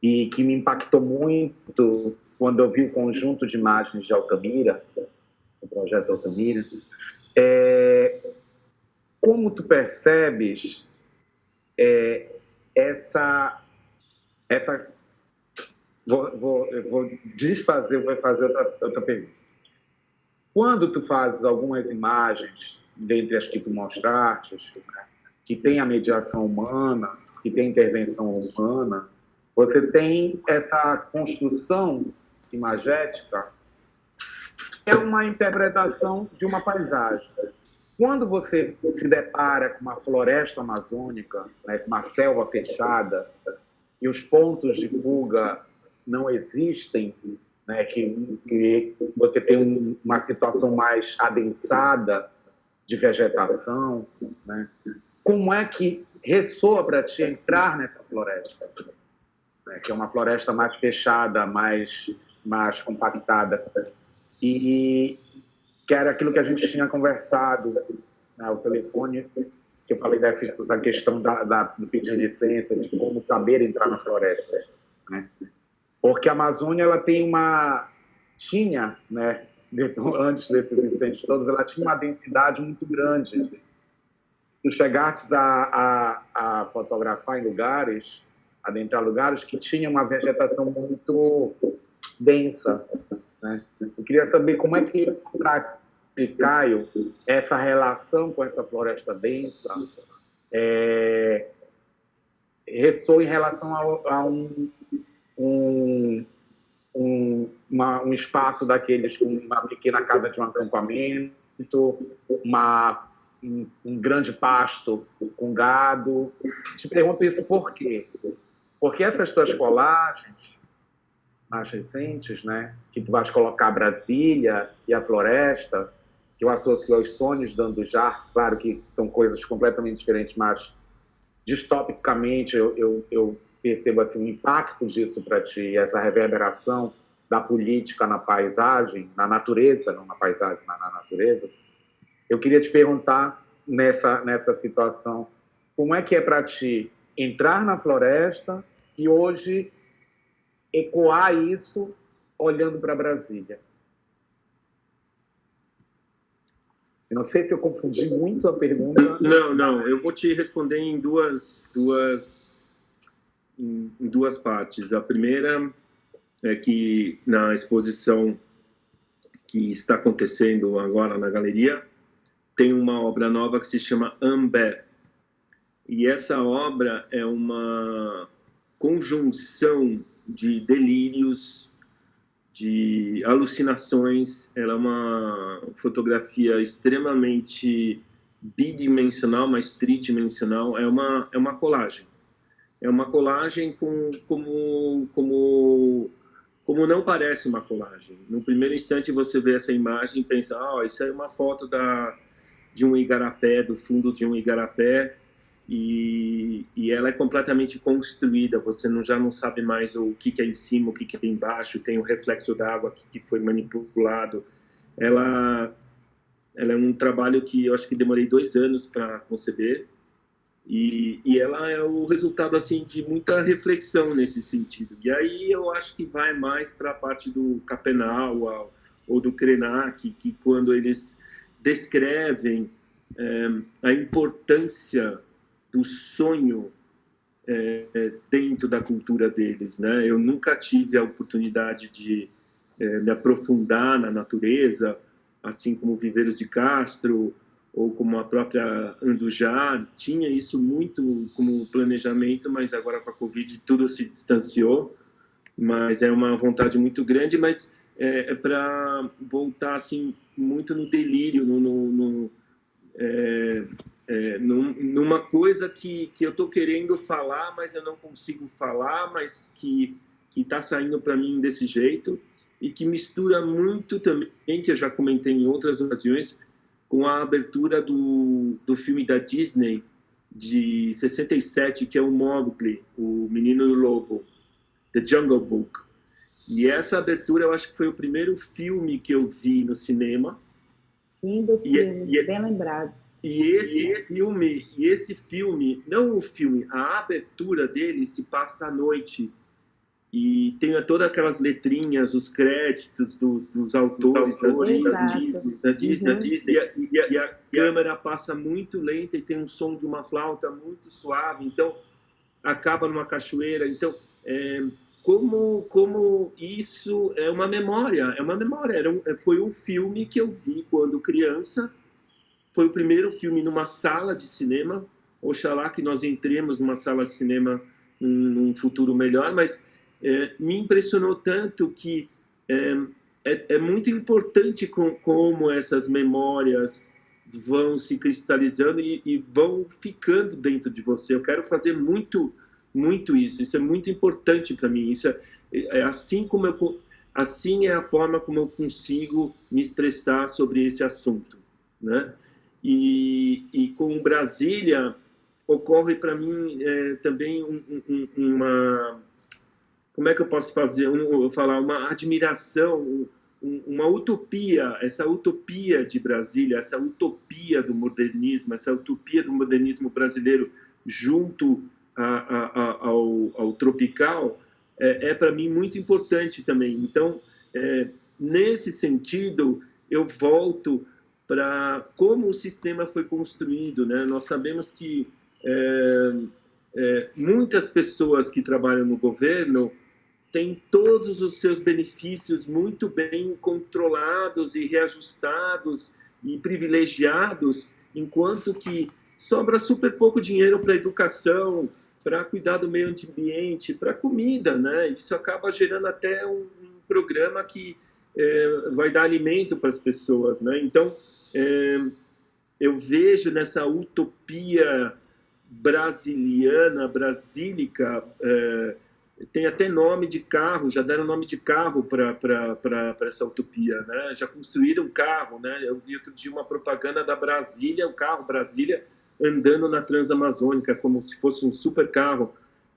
e que me impactou muito quando eu vi o conjunto de imagens de Altamira, o projeto Altamira, como tu percebes essa eu vou fazer outra pergunta. Quando tu fazes algumas imagens, dentre as que tu mostraste, que tem a mediação humana, que tem intervenção humana, você tem essa construção imagética, é uma interpretação de uma paisagem. quando você se depara com uma floresta amazônica, né, com uma selva fechada, e os pontos de fuga não existem, né, que você tem uma situação mais adensada de vegetação, né, como é que ressoa para ti entrar nessa floresta? Né, que é uma floresta mais fechada, mais compactada. E que era aquilo que a gente tinha conversado, né, ao telefone, que eu falei da questão do pedir licença, de como saber entrar na floresta. Né? Porque a Amazônia ela tinha, né, antes desses incêndios todos, ela tinha uma densidade muito grande. Tu chegaste a fotografar em lugares, adentrar lugares que tinham uma vegetação muito densa. Né? Eu queria saber como é que, para Caio, essa relação com essa floresta densa ressoa em relação a um espaço daqueles com uma pequena casa de um acampamento, um grande pasto com gado. Te pergunto isso por quê? Porque essas tuas colagens mais recentes, né, que tu vais colocar Brasília e a floresta, que eu associo aos sonhos do Andujá, claro que são coisas completamente diferentes, mas distopicamente eu percebo assim, o impacto disso para ti, essa reverberação da política na paisagem, na natureza, não na paisagem, na natureza. Eu queria te perguntar, nessa situação, como é que é para ti entrar na floresta e hoje ecoar isso olhando para Brasília? Eu não sei se eu confundi muito a pergunta. Não. Eu vou te responder em duas partes. A primeira é que na exposição que está acontecendo agora na galeria, tem uma obra nova que se chama Ambé. E essa obra é uma conjunção de delírios, de alucinações. Ela é uma fotografia extremamente bidimensional, mas tridimensional. É uma colagem. É uma colagem como não parece uma colagem. No primeiro instante você vê essa imagem e pensa, isso é uma foto de um igarapé, do fundo de um igarapé, e ela é completamente construída. Você já não sabe mais o que é em cima, o que é embaixo, tem o reflexo da água que foi manipulado. Ela é um trabalho que eu acho que demorei 2 anos para conceber, e ela é o resultado assim de muita reflexão nesse sentido. E aí eu acho que vai mais para a parte do Capenau ou do Krenak, que quando eles descrevem a importância do sonho dentro da cultura deles, né? Eu nunca tive a oportunidade de me aprofundar na natureza, assim como Viveiros de Castro ou como a própria Andujá. Tinha isso muito como planejamento, mas agora com a Covid tudo se distanciou. Mas é uma vontade muito grande, mas é para voltar assim muito no delírio, numa coisa que eu estou querendo falar, mas eu não consigo falar, mas que está saindo para mim desse jeito, e que mistura muito também, que eu já comentei em outras ocasiões, com a abertura do filme da Disney de 67, que é o Mowgli, o Menino e o Lobo, The Jungle Book. E essa abertura eu acho que foi o primeiro filme que eu vi no cinema. Lindo filme, bem lembrado. E esse filme, não o filme, a abertura dele se passa à noite. E tem todas aquelas letrinhas, os créditos dos autores da Disney. E a câmera passa muito lenta e tem um som de uma flauta muito suave. Então, acaba numa cachoeira. Então, como isso é uma memória. Foi um filme que eu vi quando criança. Foi o primeiro filme numa sala de cinema. Oxalá que nós entremos numa sala de cinema num futuro melhor, mas me impressionou tanto que é muito importante como essas memórias vão se cristalizando e vão ficando dentro de você. Eu quero fazer muito isso. Isso é muito importante para mim. Isso é assim assim é a forma como eu consigo me expressar sobre esse assunto, né? E com Brasília ocorre para mim também uma, como é que eu posso falar, uma admiração, uma utopia, essa utopia de Brasília, essa utopia do modernismo, essa utopia do modernismo brasileiro junto ao tropical, para mim muito importante também. Então, nesse sentido, eu volto para como o sistema foi construído, né? Nós sabemos que muitas pessoas que trabalham no governo têm todos os seus benefícios muito bem controlados e reajustados e privilegiados, enquanto que sobra super pouco dinheiro para a educação, para cuidar do meio ambiente, para comida, né? Isso acaba gerando até um programa que vai dar alimento para as pessoas, né? Então, eu vejo nessa utopia brasiliana, brasílica, tem até nome de carro, já deram nome de carro para essa utopia, né? Já construíram um carro, né? Eu vi outro dia uma propaganda da Brasília, o carro Brasília, andando na Transamazônica, como se fosse um super carro.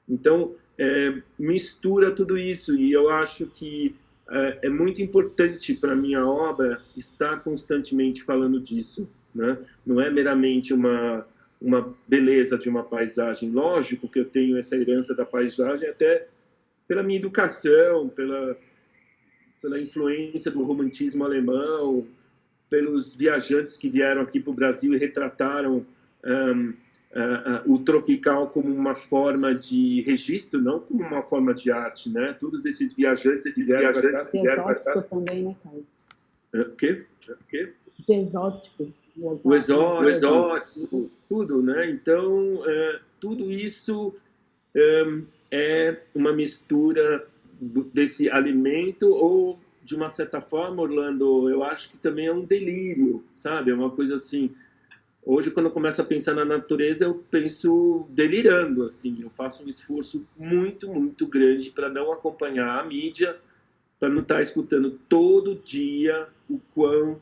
Então, mistura tudo isso, e eu acho que é muito importante para a minha obra estar constantemente falando disso, né? Não é meramente uma beleza de uma paisagem. Lógico que eu tenho essa herança da paisagem até pela minha educação, pela influência do romantismo alemão, pelos viajantes que vieram aqui para o Brasil e retrataram o tropical como uma forma de registro, não como uma forma de arte, né? Todos esses viajantes que vieram para cá. Também, né, Caio? O quê? Exótico. O exótico, tudo, né? Então, tudo isso é uma mistura desse alimento, ou, de uma certa forma, Orlando, eu acho que também é um delírio, sabe? É uma coisa assim. Hoje, quando eu começo a pensar na natureza, eu penso delirando, assim. Eu faço um esforço muito, muito grande para não acompanhar a mídia, para não estar escutando todo dia o quão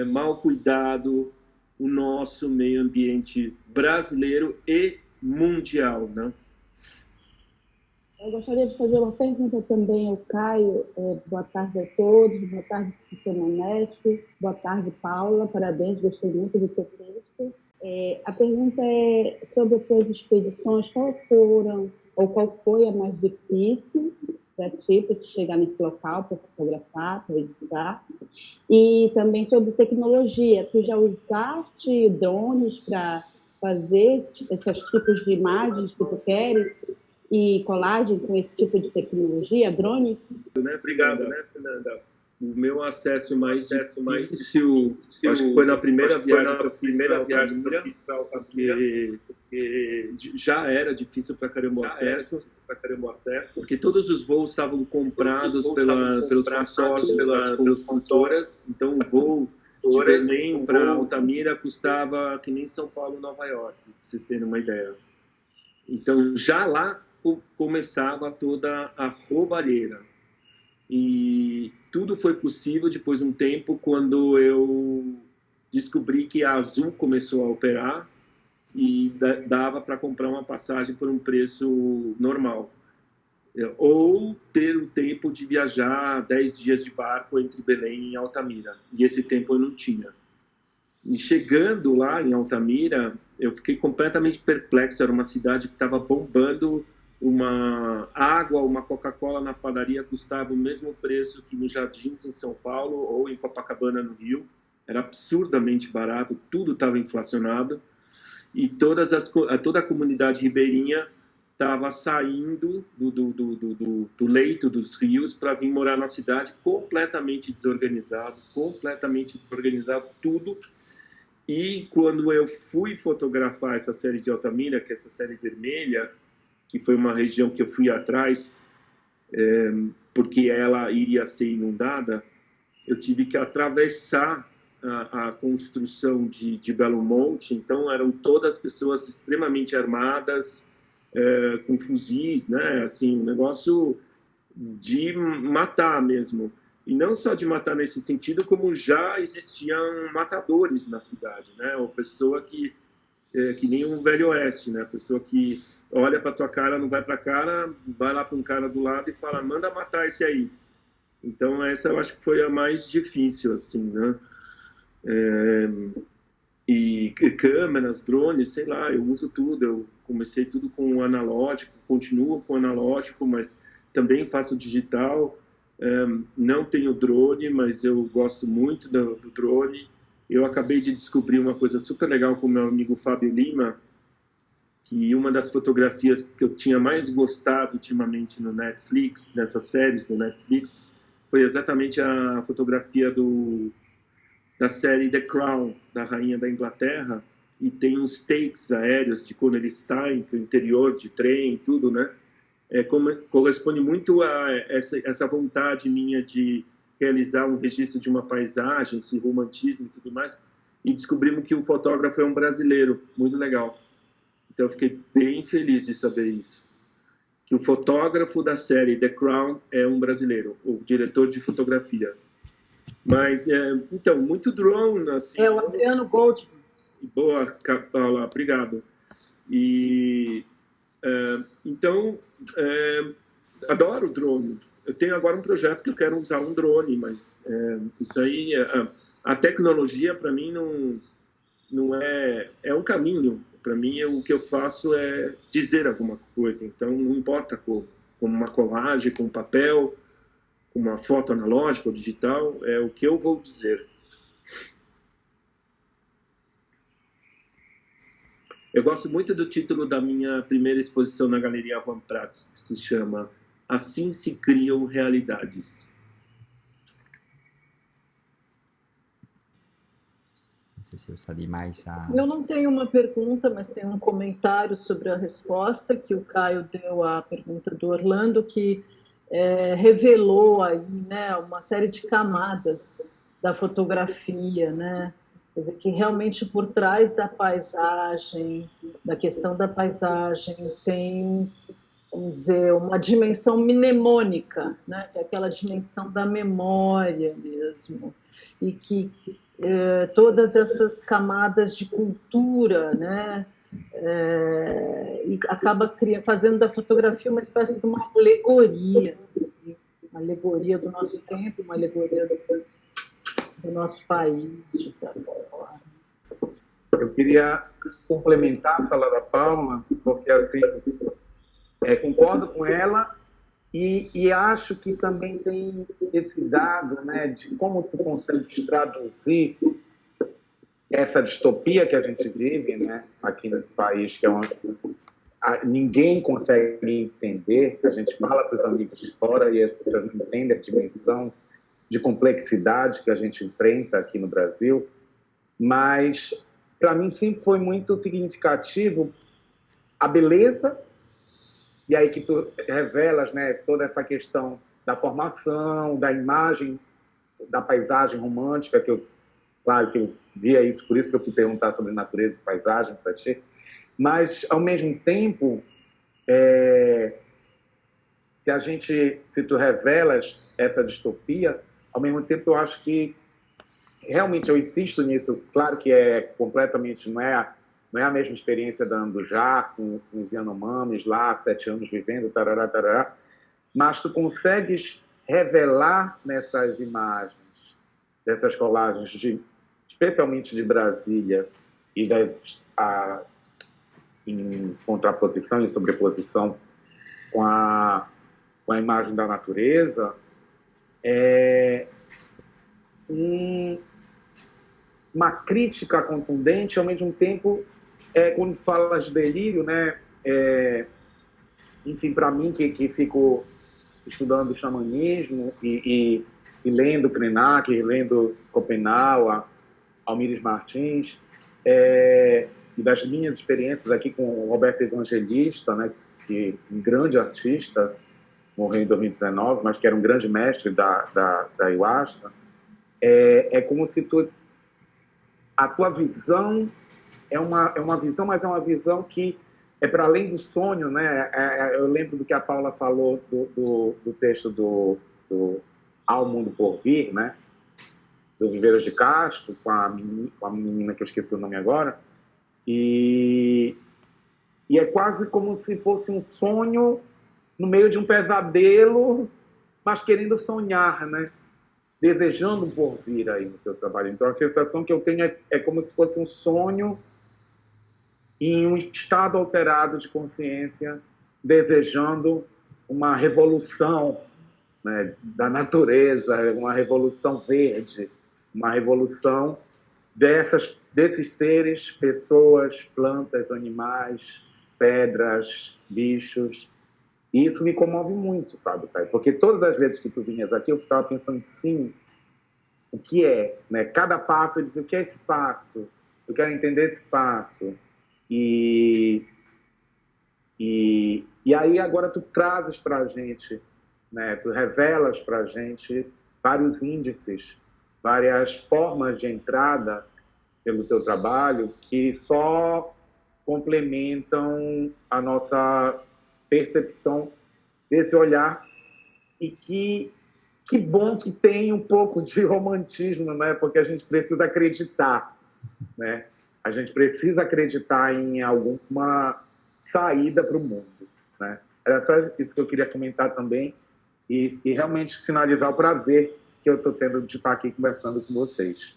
mal cuidado o nosso meio ambiente brasileiro e mundial, né? Eu gostaria de fazer uma pergunta também ao Caio. Boa tarde a todos, boa tarde, professor Manesco, boa tarde, Paula, parabéns, gostei muito do seu texto. A pergunta é sobre as suas expedições, qual foi a mais difícil para ti, para chegar nesse local, para fotografar, para editar, e também sobre tecnologia. Tu já usaste drones para fazer esses tipos de imagens que tu queres e colagem com esse tipo de tecnologia, drone? Obrigado, né, Fernanda? O meu acesso mais difícil, acho que foi na primeira viagem que eu fiz para Altamira, porque já era difícil para caramba o acesso, porque todos os voos estavam comprados pelos consórcios, pelas construtoras. Então, o voo de Belém para Altamira custava que nem São Paulo, Nova York, para vocês terem uma ideia. Então, já lá começava toda a roubalheira. E tudo foi possível depois de um tempo, quando eu descobri que a Azul começou a operar e dava para comprar uma passagem por um preço normal. Ou ter o tempo de viajar 10 dias de barco entre Belém e Altamira. E esse tempo eu não tinha. E chegando lá em Altamira, eu fiquei completamente perplexo. Era uma cidade que estava bombando. Uma água, uma Coca-Cola na padaria custava o mesmo preço que nos Jardins em São Paulo ou em Copacabana no Rio. Era absurdamente barato, tudo estava inflacionado. E toda a comunidade ribeirinha estava saindo do leito dos rios para vir morar na cidade, completamente desorganizado tudo. E quando eu fui fotografar essa série de Altamira, que é essa série vermelha, que foi uma região que eu fui atrás, porque ela iria ser inundada, eu tive que atravessar a construção de Belo Monte, então eram todas pessoas extremamente armadas, com fuzis, né? Assim, um negócio de matar mesmo. E não só de matar nesse sentido, como já existiam matadores na cidade, né? Ou pessoa que nem um Velho Oeste, né? Pessoa que olha para tua cara, não vai para a cara, vai lá para um cara do lado e fala, manda matar esse aí. Então essa eu acho que foi a mais difícil, assim, né? E câmeras, drones, sei lá, eu uso tudo. Eu comecei tudo com analógico, continuo com analógico, mas também faço digital. Não tenho drone, mas eu gosto muito do drone. Eu acabei de descobrir uma coisa super legal com meu amigo Fábio Lima, que uma das fotografias que eu tinha mais gostado ultimamente no Netflix, nessas séries do Netflix, foi exatamente a fotografia da série The Crown, da Rainha da Inglaterra, e tem uns takes aéreos de quando eles saem para o interior de trem e tudo, né? Corresponde muito a essa vontade minha de realizar um registro de uma paisagem, esse romantismo e tudo mais, e descobrimos que o fotógrafo é um brasileiro, muito legal. Então eu fiquei bem feliz de saber isso, que o fotógrafo da série The Crown é um brasileiro, o diretor de fotografia. Mas, então, muito drone, assim... É o Adriano Goldman. Boa, Paula, obrigado. E, então, adoro drone. Eu tenho agora um projeto que eu quero usar um drone, mas isso aí, a tecnologia, para mim, não é um caminho. Para mim, o que eu faço é dizer alguma coisa. Então, não importa como uma colagem, com papel, com uma foto analógica ou digital, é o que eu vou dizer. Eu gosto muito do título da minha primeira exposição na Galeria Van Prats, que se chama Assim se criam realidades. Não sei se eu sabia mais a... Eu não tenho uma pergunta, mas tenho um comentário sobre a resposta que o Caio deu à pergunta do Orlando, que revelou aí, né, uma série de camadas da fotografia, né? Quer dizer, que realmente por trás da paisagem, da questão da paisagem, tem, vamos dizer, uma dimensão mnemônica, né? Que é aquela dimensão da memória mesmo, e que todas essas camadas de cultura, né? E acaba fazendo da fotografia uma espécie de uma alegoria do nosso tempo, uma alegoria do nosso país, de certa forma. Eu queria complementar a fala da Paula, porque assim, concordo com ela e acho que também tem esse dado, né, de como tu consegue traduzir essa distopia que a gente vive, né, aqui nesse país, que ninguém consegue entender. A gente fala para os amigos de fora e as pessoas não entendem a dimensão de complexidade que a gente enfrenta aqui no Brasil, mas para mim sempre foi muito significativo a beleza, e aí que tu revelas, né, toda essa questão da formação, da imagem, da paisagem romântica, claro que eu via isso, por isso que eu fui perguntar sobre natureza e paisagem para ti, mas ao mesmo tempo, se tu revelas essa distopia, ao mesmo tempo eu acho que realmente eu insisto nisso. Claro que completamente não é a mesma experiência da Andujá com os Yanomamis lá, 7 anos vivendo, tarará, tarará, mas tu consegues revelar nessas imagens, dessas colagens, especialmente de Brasília, e em contraposição e sobreposição com a imagem da natureza, uma crítica contundente, ao mesmo tempo, quando fala de delírio, né? Enfim, para mim, que fico estudando xamanismo e lendo Krenak, lendo Schopenhauer, Almires Martins, e das minhas experiências aqui com o Roberto Evangelista, né, que um grande artista, morreu em 2019, mas que era um grande mestre da ayahuasca, como se tu a tua visão é uma visão, mas é uma visão que é para além do sonho, né? Eu lembro do que a Paula falou do texto do Ao Mundo por Vir, né? Do Viveiros de Castro, com a menina que eu esqueci o nome agora, e é quase como se fosse um sonho no meio de um pesadelo, mas querendo sonhar, né? Desejando um porvir aí no seu trabalho. Então, a sensação que eu tenho é como se fosse um sonho em um estado alterado de consciência, desejando uma revolução, né, da natureza, uma revolução verde, uma revolução desses seres, pessoas, plantas, animais, pedras, bichos. E isso me comove muito, sabe, Caio? Porque todas as vezes que tu vinhas aqui, eu ficava pensando, sim, o que é? Né? Cada passo, eu dizia, o que é esse passo? Eu quero entender esse passo. E aí agora tu trazes para a gente, né? Tu revelas para a gente vários índices, várias formas de entrada pelo teu trabalho que só complementam a nossa percepção desse olhar, e que bom que tem um pouco de romantismo, né? Porque a gente precisa acreditar, né? A gente precisa acreditar em alguma saída para o mundo, né? Era só isso que eu queria comentar também, e realmente sinalizar o prazer que eu estou tendo de estar aqui conversando com vocês.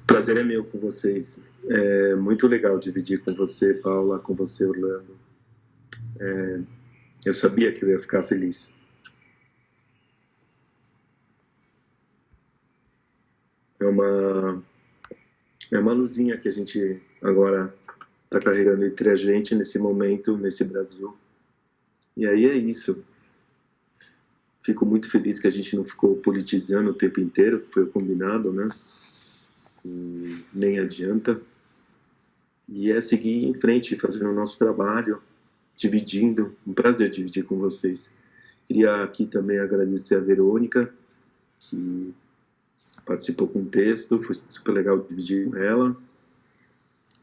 O prazer é meu com vocês. É muito legal dividir com você, Paula, com você, Orlando. Eu sabia que eu ia ficar feliz. É uma luzinha que a gente agora está carregando entre a gente nesse momento, nesse Brasil. E aí é isso. Fico muito feliz que a gente não ficou politizando o tempo inteiro, que foi o combinado, né? E nem adianta. E é seguir em frente, fazendo o nosso trabalho, dividindo. Um prazer dividir com vocês. Queria aqui também agradecer a Verônica, que participou com o texto, foi super legal dividir com ela.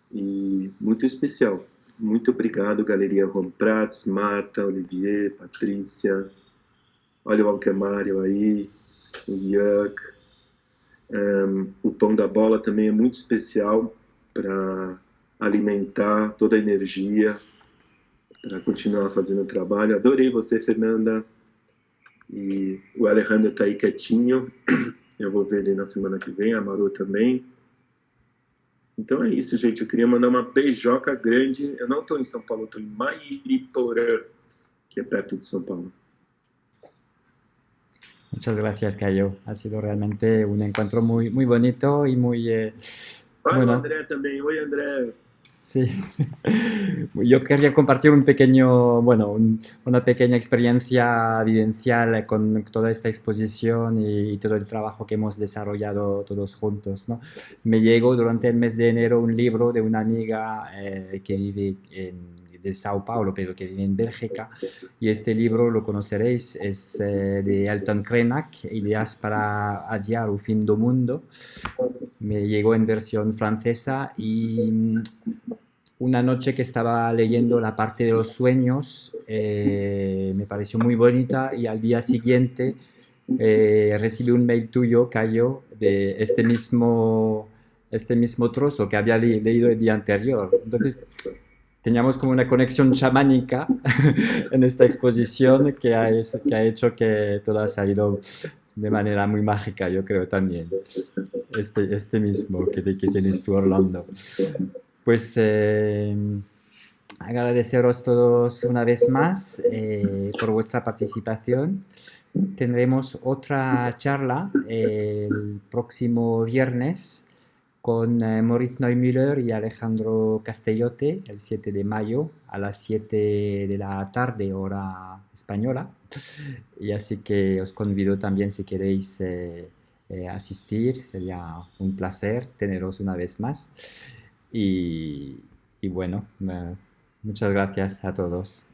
E muito especial. Muito obrigado, Galeria Juan Prats, Marta, Olivier, Patrícia. Olha o Alquemário aí, o Yuck. O Pão da Bola também é muito especial para alimentar toda a energia, para continuar fazendo o trabalho. Adorei você, Fernanda. E o Alejandro está aí quietinho. Eu vou ver ele na semana que vem, a Maru também. Então é isso, gente. Eu queria mandar uma beijoca grande. Eu não estou em São Paulo, estou em Mairiporã, que é perto de São Paulo. Muchas gracias, Caio. Ha sido realmente un encuentro muy, muy bonito y muy... Bueno. André también. Oi, André. Sí. Yo quería compartir un pequeño, una pequeña experiencia vivencial con toda esta exposición y todo el trabajo que hemos desarrollado todos juntos, ¿no? Me llegó durante el mes de enero un libro de una amiga que vive de Sao Paulo, pero que vive en Bélgica, y este libro lo conoceréis, es de Elton Krenak, Ideas para adiar o fin do mundo. Me llegó en versión francesa y una noche que estaba leyendo la parte de los sueños me pareció muy bonita, y al día siguiente recibí un mail tuyo, Caio, de este mismo trozo que había leído el día anterior. Entonces teníamos como una conexión chamánica en esta exposición que ha hecho que todo ha salido de manera muy mágica, yo creo también. Este mismo que tienes tú, Orlando. Pues agradeceros todos una vez más por vuestra participación. Tendremos otra charla el próximo viernes con Moritz Neumüller y Alejandro Castellote, el 7 de mayo a las 7 de la tarde, hora española. Y así que os convido también, si queréis asistir, sería un placer teneros una vez más. Y bueno, muchas gracias a todos.